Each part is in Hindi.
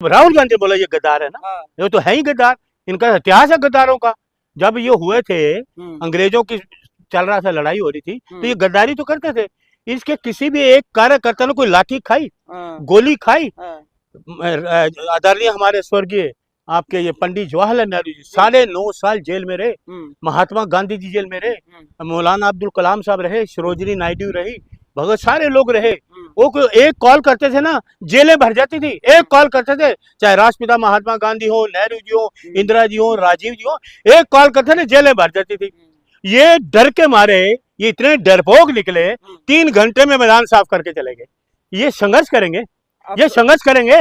राहुल गांधी बोला ये गद्दार है ना, ये तो है ही गद्दार, इनका इतिहास है गद्दारों का। जब ये हुए थे अंग्रेजों की चल रहा था, लड़ाई हो रही थी, तो ये गद्दारी तो करते थे। इसके किसी भी एक कार्यकर्ता ने कोई लाठी खाई, गोली खाई? आदरणीय हमारे स्वर्गीय आपके ये पंडित जवाहरलाल नेहरू जी 9.5 साल जेल में रहे, महात्मा गांधी जी जेल में रहे, मौलाना अब्दुल कलाम साहब रहे, सरोजिनी नायडू रही, बहुत सारे लोग रहे। वो एक कॉल करते थे ना, जेलें भर जाती थी। एक कॉल करते थे, चाहे राष्ट्रपिता महात्मा गांधी हो, नेहरू जी हो, इंदिरा जी हो, राजीव जी हो, एक कॉल करते थे, जेलें भर जाती थी। ये डर के मारे, ये इतने डरपोक निकले, 3 घंटे में मैदान साफ करके चले गए। ये संघर्ष करेंगे, ये संघर्ष करेंगे।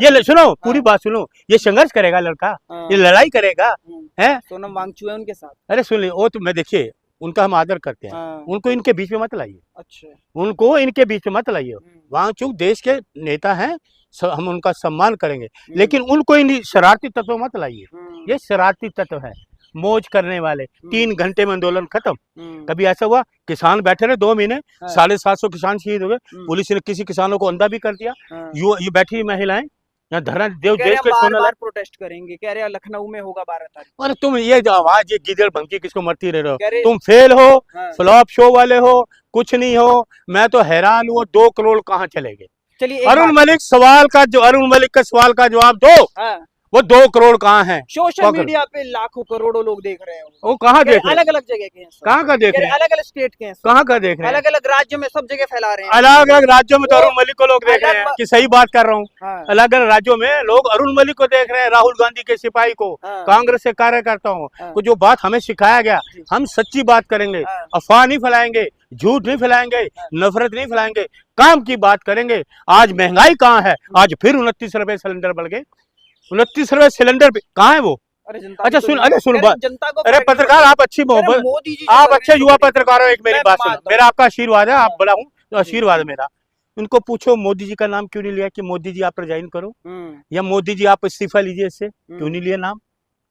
ये सुनो, पूरी बात सुनो, ये संघर्ष करेगा लड़का, ये लड़ाई करेगा है। सोनम वांगचुक है उनके साथ। अरे सुन ली, वो तो मैं देखिए उनका हम आदर करते हैं, उनको इनके बीच में मत लाइए। अच्छा, उनको इनके बीच में मत लाइए। वांगचुक देश के नेता हैं, हम उनका सम्मान करेंगे, लेकिन उनको इन शरारती तत्व मत लाइए। ये शरारती तत्व है, मौज करने वाले। 3 घंटे में आंदोलन खत्म। कभी ऐसा हुआ किसान बैठे रहे 2 महीने, 750 किसान शहीद हो गए, पुलिस ने किसी किसानों को अंधा भी कर दिया। ये बैठी महिलाएं यहाँ धरना देव देश के बार प्रोटेस्ट करेंगे, कह रहे हैं लखनऊ में होगा 12 तारीख। अरे तुम ये आवाज, ये गिदड़ भंकी किसको मरती रह रहे हो? तुम फेल हो, फ्लॉप शो वाले हो, कुछ नहीं हो। मैं तो हैरान हूँ, 2 करोड़ कहाँ चले गए? चलिए अरुण मलिक अरुण मलिक का सवाल का जवाब दो। वो 2 करोड़ कहाँ हैं? सोशल मीडिया पे लाखों करोड़ों लोग देख रहे हैं। वो कहाँ देख रहे हैं? अलग अलग जगह के हैं। कहाँ का देख रहे हैं? अलग अलग स्टेट के हैं। कहाँ का देख रहे हैं? अलग अलग राज्यों में, सब जगह फैला रहे हैं। अलग अलग राज्यों में तो अरुण मलिक को लोग देख रहे हैं कि सही बात कर रहा हूँ। अलग अलग राज्यों में लोग अरुण मलिक को देख रहे हैं, राहुल गांधी के सिपाही को, कांग्रेस के कार्यकर्ताओं को। जो बात हमें सिखाया गया, हम सच्ची बात करेंगे, अफवाह नहीं फैलाएंगे, झूठ नहीं फैलाएंगे, नफरत नहीं फैलाएंगे, काम की बात करेंगे। आज महंगाई कहाँ है? आज फिर 29 रुपए सिलेंडर बढ़ गए। 29 रुपए सिलेंडर कहाँ है वो? अच्छा सुन, जनता को, अरे पत्रकार आप अच्छी आप अच्छे युवा पत्रकार हो, एक मेरी बात सुन, मेरा आपका आशीर्वाद है, आप बड़ा हूँ तो आशीर्वाद है मेरा। उनको पूछो मोदी जी का नाम क्यों नहीं लिया कि मोदी जी आप रिजाइन करो, या मोदी जी आप इस्तीफा लीजिए, इससे क्यों नहीं लिया नाम?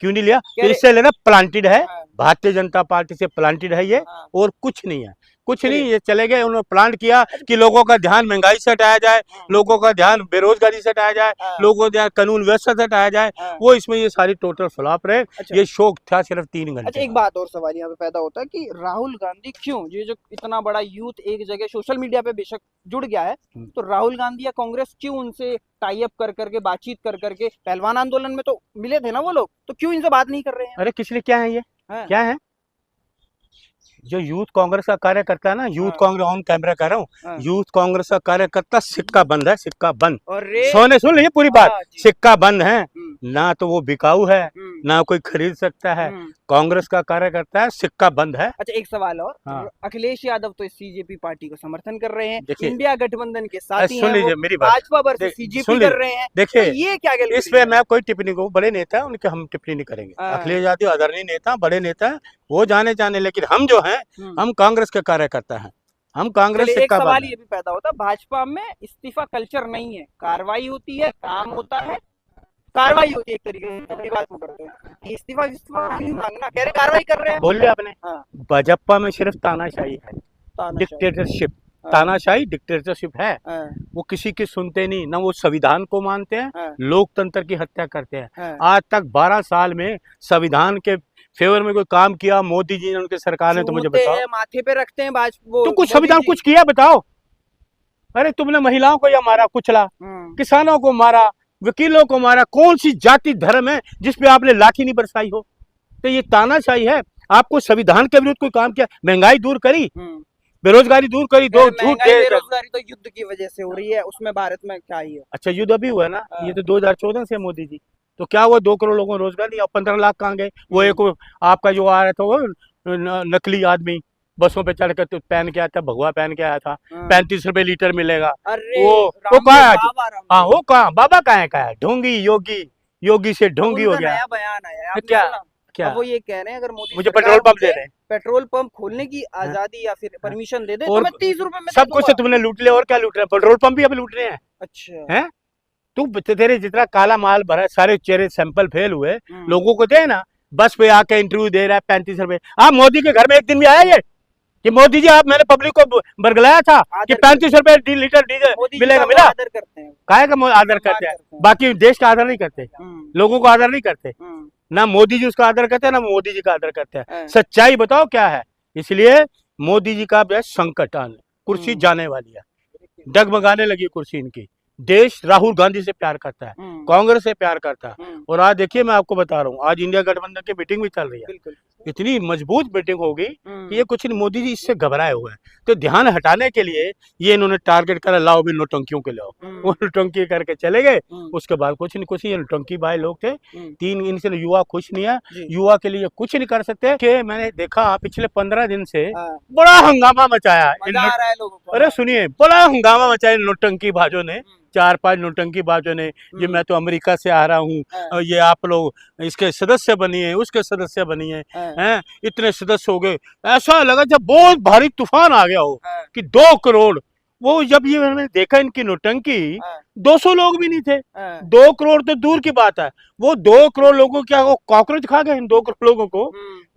क्यों नहीं लिया? तो इससे लेना प्लांटेड है, भारतीय जनता पार्टी से प्लांटेड है ये, और कुछ नहीं है, कुछ नहीं। ये चले गए, उन्होंने प्लांट किया कि लोगों का ध्यान महंगाई से हटाया जाए, लोगों का ध्यान बेरोजगारी से हटाया जाए, लोगों का ध्यान कानून व्यवस्था से हटाया जाए। वो इसमें ये सारी टोटल फ्लॉप रहे। ये शौक था सिर्फ 3 घंटे। अच्छा, एक बात और सवाल यहाँ पे पैदा होता है कि राहुल गांधी क्यों, ये जो इतना बड़ा यूथ एक जगह सोशल मीडिया पे बेशक जुड़ गया है, तो राहुल गांधी या कांग्रेस क्यों उनसे टाई अप कर करके, बातचीत कर करके, पहलवान आंदोलन में तो मिले थे ना वो लोग, तो क्यों इनसे बात नहीं कर रहे हैं? अरे किस लिए, क्या है ये, क्या है? जो यूथ कांग्रेस का कार्यकर्ता है ना, यूथ कांग्रेस, ऑन कैमरा कह रहा हूँ, यूथ कांग्रेस का कार्यकर्ता सिक्का बंद है, सिक्का बंद। सोने सुन लीजिए पूरी बात, सिक्का बंद है ना, तो वो बिकाऊ है ना कोई खरीद सकता है। कांग्रेस का कार्यकर्ता है, सिक्का बंद है। अच्छा, एक सवाल और, अखिलेश यादव तो सीजेपी पार्टी को समर्थन कर रहे हैं, इंडिया गठबंधन के साथी सुन लीजिए मेरी बात, भाजपा वर्सेस सीजेपी कर रहे हैं। देखिए ये क्या, इस पे मैं कोई टिप्पणी को, बड़े नेता है उनके हम टिप्पणी नहीं करेंगे। अखिलेश यादव आदरणीय नेता, बड़े नेता है, वो जाने, लेकिन हम जो हैं, हम कांग्रेस के कार्यकर्ता हैं, हम कांग्रेस से। एक सवाल ये भी पैदा होता है, भाजपा में इस्तीफा कल्चर नहीं है, कार्रवाई होती है, काम होता है, कार्रवाई होती है एक तरीके से। बात करते हैं इस्तीफा नहीं मांगना, कह रहे कार्रवाई कर रहे हैं। बोलिए आपने, भाजपा में सिर्फ तानाशाही है, डिक्टेटरशिप, तानाशाही डिक्टेटरशिप है। वो किसी की सुनते नहीं, ना वो संविधान को मानते हैं, लोकतंत्र की हत्या करते हैं। आज तक 12 साल में संविधान के फेवर में कोई काम किया मोदी जी ने, उनके सरकार ने? तो मुझे बताओ। माथे पे रखते हैं तो कुछ संविधान कुछ किया बताओ? अरे तुमने महिलाओं को या मारा, कुचला, किसानों को मारा, वकीलों को मारा, कौन सी जाति धर्म है जिसपे आपने लाठी नहीं बरसाई हो? तो ये तानाशाही है। आपको संविधान के विरुद्ध कोई काम किया? महंगाई दूर करी, बेरोजगारी दूर करी, बेरोजगारी तो युद्ध की वजह से हो रही है, उसमें भारत में क्या ही है? अच्छा, युद्ध अभी हुआ ना, ये तो 2014 से मोदी जी, तो क्या हुआ? 2 करोड़ लोगों को रोजगार दिया, 15 लाख कहाँ गए? वो एक आपका जो आ रहा था, वो नकली आदमी बसों पे चढ़ कर तो पहन के आया था, भगवा पहन के आया था, 35 रुपए लीटर मिलेगा। वो कहाँ है? हाँ, वो कहाँ, बाबा कहाँ है? ढोंगी योगी, योगी से ढोंगी हो गया। नया बयान आया, क्या वो ये कह रहे हैं, अगर मोदी मुझे पेट्रोल पंप दे रहे हैं, पेट्रोल पंप खोलने की आजादी या फिर परमिशन दे दे, तो मैं 30 रुपए में सब कुछ तुमने लूट लिया, और क्या लूट रहे हैं? पेट्रोल पंप भी अब लूट रहे हैं। अच्छा है, तू तेरे जितना काला माल भरा, सारे चेहरे सैंपल फेल हुए, लोगों को दे ना। बस पे आके इंटरव्यू दे रहा है 35 रुपए। आप मोदी के घर में एक दिन भी आया ये? कि मोदी जी आप मैंने पब्लिक को बरगलाया था कि 35 रुपए लीटर डीजल मोदी जी मिलेगा, का वो मिला? आदर करते हैं, काहे का आदर सम्मान करते हैं, करते हैं। बाकी देश का आदर नहीं करते, लोगों को आदर नहीं करते। हम्म, ना मोदी जी उसका आदर करते हैं, ना मोदी जी का आदर करते हैं। हाँ। सच्चाई बताओ क्या है। इसलिए मोदी जी का भी संकट आने, कुर्सी जाने वाली है, डगमगाने लगी कुर्सी इनकी। देश राहुल गांधी से प्यार करता है, कांग्रेस से प्यार करता है। और आज देखिए मैं आपको बता रहा हूँ, आज इंडिया गठबंधन की मीटिंग भी चल रही है। बिल्कुल। इतनी मजबूत मीटिंग होगी कि ये कुछ नहीं, मोदी जी इससे घबराए हुए हैं। तो ध्यान हटाने के लिए ये इन्होंने टारगेट करा, लाओ भी नोटंकियों के लाओ। वो नोटंकी करके चले गए। उसके बाद कुछ नहीं, कुछ ये नोटंकी भाई लोग थे। तीन इनसे युवा खुश नहीं है, युवा के लिए कुछ नहीं कर सकते। कि मैंने देखा पिछले 15 दिन से बड़ा हंगामा मचाया मजा आ रहा है लोगों को। अरे सुनिए, बड़ा हंगामा मचाया नोटंकी बाजों ने, 4-5 नोटंकी बाजों ने। ये मैं तो अमेरिका से आ रहा हूँ, ये आप लोग इसके सदस्य बनिए, उसके सदस्य बनिए, हैं इतने सदस्य हो गए। ऐसा लगा जब बहुत भारी तूफान आ गया हो कि 2 करोड़। वो जब ये मैंने देखा इनकी नोटंकी, 200 लोग भी नहीं थे। 2 करोड़ तो दूर की बात है, वो 2 करोड़ लोगों क्या वो कॉकरोच खा गए? इन 2 करोड़ लोगों को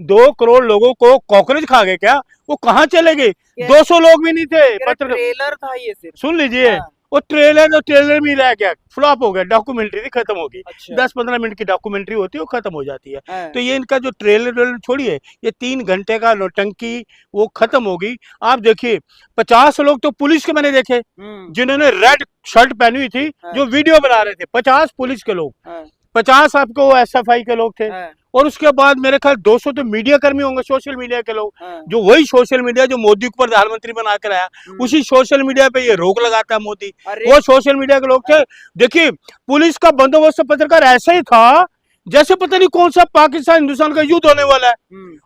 2 करोड़ लोगों को कॉकरोच खा गए क्या? वो कहाँ चले गए? 200 लोग भी नहीं थे। ट्रेलर था ये सिर्फ, सुन लीजिए, वो ट्रेलर में रह गया, फ्लॉप हो गया, डॉक्यूमेंट्री भी खत्म होगी। अच्छा। 10-15 मिनट की डॉक्यूमेंट्री होती है, वो खत्म हो जाती है। तो ये इनका जो ट्रेलर छोड़िए, ये 3 घंटे का नौटंकी वो खत्म होगी। आप देखिए 50 लोग तो पुलिस के मैंने देखे जिन्होंने रेड शर्ट पहनी हुई थी, जो वीडियो बना रहे थे। 50 पुलिस के लोग, 50 आपको SFI के लोग थे। और उसके बाद मेरे ख्याल 200 तो मीडिया कर्मी होंगे, सोशल मीडिया के लोग, जो वही सोशल मीडिया जो मोदी को प्रधानमंत्री बना कर आया, उसी सोशल मीडिया पे ये रोक लगाता है मोदी। वो सोशल मीडिया के लोग थे। देखिए पुलिस का बंदोबस्त पत्रकार ऐसा ही था जैसे पता नहीं कौन सा पाकिस्तान हिंदुस्तान का युद्ध होने वाला है।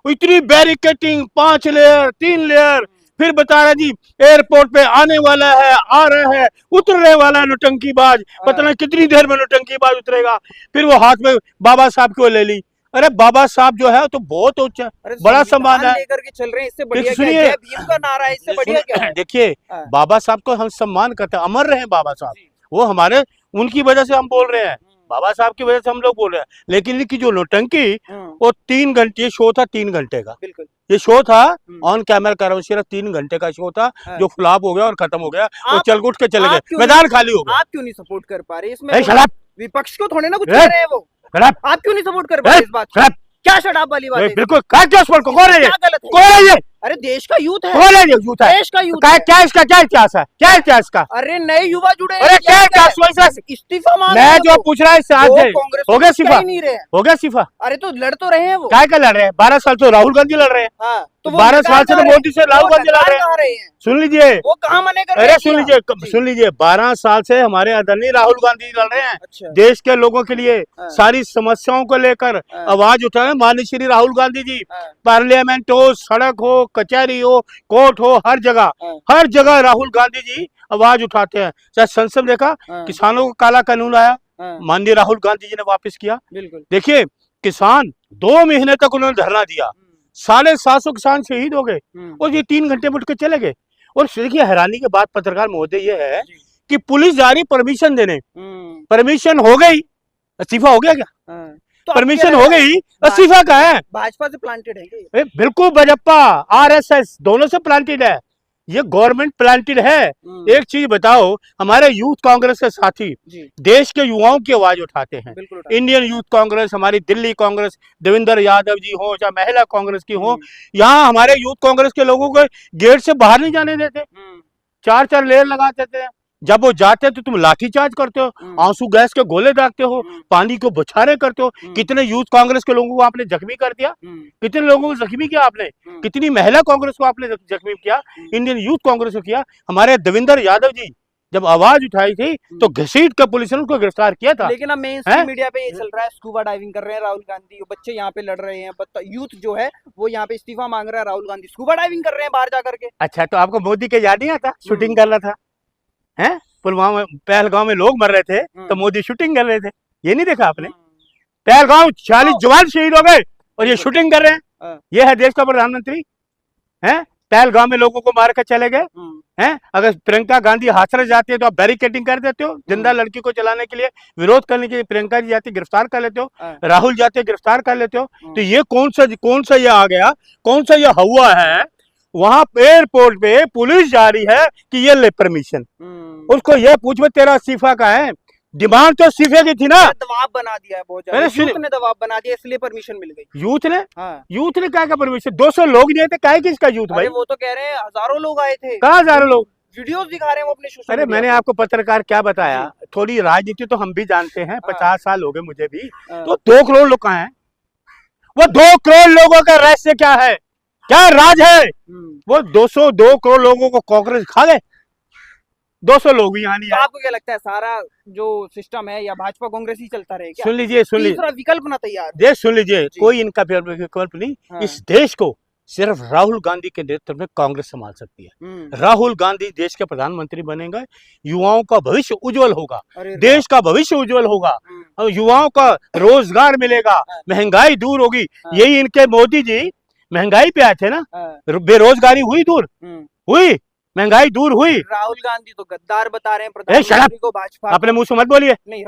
इतनी बैरिकेटिंग, 5 लेयर 3 लेयर, फिर बता रहा जी एयरपोर्ट पे आने वाला है, आ रहा है, उतरने वाला है नौटंकीबाज, पता नहीं कितनी देर में नौटंकीबाज उतरेगा। फिर वो हाथ में बाबा साहब को ले ली। अरे बाबा साहब जो है तो बहुत ऊंचा बड़ा सम्मान है, लेकर के चल रहे हैं। इससे बढ़िया सुनिए, क्या है? भीम का नारा है, इससे बढ़िया क्या है? देखिए बाबा साहब को हम सम्मान करते हैं, अमर रहे बाबा साहब, वो हमारे, उनकी वजह से हम बोल रहे हैं, बाबा साहब की वजह से हम लोग बोल रहे हैं। लेकिन इनकी जो नौटंकी, वो 3 घंटे शो था, 3 घंटे का ये शो था, ऑन कैमरा कर रहा हूँ, सिर्फ 3 घंटे का शो था, जो फ्लॉप हो गया और खत्म हो गया। वो चल उठ के चले गए, मैदान खाली हो गया। आप क्यों नहीं सपोर्ट कर पा रहे इसमें? विपक्ष को थोड़े ना कुछ कर रहे हैं वो, आप क्यों नहीं सपोर्ट कर पा रहे इस बात? क्या शराब वाली बात है? बिल्कुल, कौन है ये? कौन है ये? अरे देश का यूथ है, कौन है ये? यूथ है, देश का यूथ क्या है। क्या इसका क्या इतिहास है? क्या इतिहास का? अरे नए युवा जुड़े, अरे क्या इस्तीफा मांग, मैं जो पूछ रहा है इससे आज हो गया सिफा, हो गया सिफा। अरे तो लड़ तो रहे हैं वो, क्या लड़ रहे हैं? 12 साल से राहुल गांधी लड़ रहे हैं। तो 12 साल से तो मोदी से राहुल गांधी लड़ रहे हैं। सुन लीजिए, वो कहाँ मने कर रहे हैं? अरे सुन लीजिए 12 साल से हमारे आदरणीय राहुल गांधी लड़ रहे हैं। देश के लोगों के लिए सारी समस्याओं को लेकर आवाज उठा रहे हैं माननीय श्री राहुल गांधी जी। पार्लियामेंट हो, सड़क हो, कचहरी हो, कोर्ट हो, हर जगह राहुल गांधी जी आवाज उठाते हैं। चाहे संसद देखा, किसानों को काला कानून आया, माननीय राहुल गांधी जी ने वापस किया। देखिए किसान 2 महीने तक उन्होंने धरना दिया, 750 किसान शहीद हो गए, और ये 3 घंटे में उठ के चले गए। और देखिए हैरानी की बात पत्रकार महोदय ये है कि पुलिस जा रही परमिशन देने, परमिशन हो गई, इस्तीफा हो गया क्या? परमिशन हो गई, इस्तीफा का है? भाजपा से प्लांटेड है? बिल्कुल, भाजपा RSS दोनों से प्लांटेड है, ये गवर्नमेंट प्लांटेड है। एक चीज बताओ, हमारे यूथ कांग्रेस के साथी देश के युवाओं की आवाज उठाते हैं। इंडियन यूथ कांग्रेस, हमारी दिल्ली कांग्रेस, देवेंद्र यादव जी हो, चाहे महिला कांग्रेस की हो, यहाँ हमारे यूथ कांग्रेस के लोगों को गेट से बाहर नहीं जाने देते, 4-4 लेयर लगा देते हैं। जब वो जाते हैं तो तुम लाठीचार्ज करते हो, आंसू गैस के गोले दागते हो, पानी को बौछारें करते हो। कितने यूथ कांग्रेस के लोगों को आपने जख्मी कर दिया, कितने लोगों को जख्मी किया आपने, कितनी महिला कांग्रेस को आपने जख्मी किया, इंडियन यूथ कांग्रेस को किया। हमारे देवेंद्र यादव जी जब आवाज उठाई थी तो घसीट कर पुलिस ने उसको गिरफ्तार किया था। लेकिन अब मेन स्ट्रीम मीडिया पे ये चल रहा है, स्कूबा डाइविंग कर रहे हैं राहुल गांधी, बच्चे यहाँ पे लड़ रहे हैं, यूथ जो है वो यहाँ पे इस्तीफा मांग रहा है, राहुल गांधी स्कूबा डाइविंग कर रहे हैं बाहर जाकर के। अच्छा, तो आपको मोदी के याद नहीं आता शूटिंग कर रहा था, हैं पुलवामा पहलगांव में लोग मर रहे थे तो मोदी शूटिंग कर रहे थे, ये नहीं देखा आपने? पहलगांव 40 जवान शहीद हो गए और ये शूटिंग कर रहे हैं। ये है देश का प्रधानमंत्री? हैं पहलगाम में लोगों को मार कर चले गए हैं। अगर प्रियंका गांधी हाथरस जाती है तो आप बैरिकेडिंग कर देते हो, जिंदा लड़की को चलाने के लिए विरोध करने के लिए प्रियंका जी जाती गिरफ्तार कर लेते हो, राहुल जाते गिरफ्तार कर लेते हो। तो ये कौन सा ये आ गया, कौन सा ये हुआ है? वहां एयरपोर्ट पे पुलिस जा रही है कि ये ले परमिशन। उसको ये पूछ में तेरा इस्तीफा का है, डिमांड तो इस्तीफे की थी ना। दबाव बना दिया है बहुत अरे ज्यादा, सुनिए- यूथ ने दबाव बना दिया इसलिए परमिशन मिल गई। यूथ ने हाँ। यूथ ने क्या परमिशन? 200 लोग नहीं थे, काय किसका यूथ भाई? अरे वो तो कह रहे हैं हजारों लोग आए थे, कहाँ हजारों लोग? वीडियोस दिखा रहे हैं वो अपने सोशल अरे मैंने आपको पत्रकार क्या बताया, थोड़ी राजनीति तो हम भी जानते हैं, 50 साल हो गए मुझे भी। तो 2 करोड़ लोग कहाँ हैं? वो 2 करोड़ लोगों का रहस्य क्या है, क्या राज है? वो 202 करोड़ लोगों को कांग्रेस खा गए, 200 लोग भी यहाँ नहीं तो आए। आपको क्या लगता है सारा जो सिस्टम है या भाजपा कांग्रेस ही चलता रहे क्या? सुन लीजिए तीसरा विकल्प ना तैयार हो। ये सुन लीजिए, कोई इनका विकल्प नहीं। हाँ। इस देश को सिर्फ राहुल गांधी के नेतृत्व में कांग्रेस संभाल सकती है। राहुल गांधी देश के प्रधानमंत्री बनेंगे, युवाओं का भविष्य उज्जवल होगा, अरे देश का भविष्य उज्जवल होगा, और युवाओं का रोजगार मिलेगा, महंगाई दूर होगी। यही इनके मोदी जी महंगाई पे आए थे ना, बेरोजगारी हुई दूर, हुई महंगाई दूर हुई। राहुल गांधी तो गद्दार बता रहे हैं शराब प्रधानमंत्री को भाजपा अपने मुंह से मत बोलिए। नहीं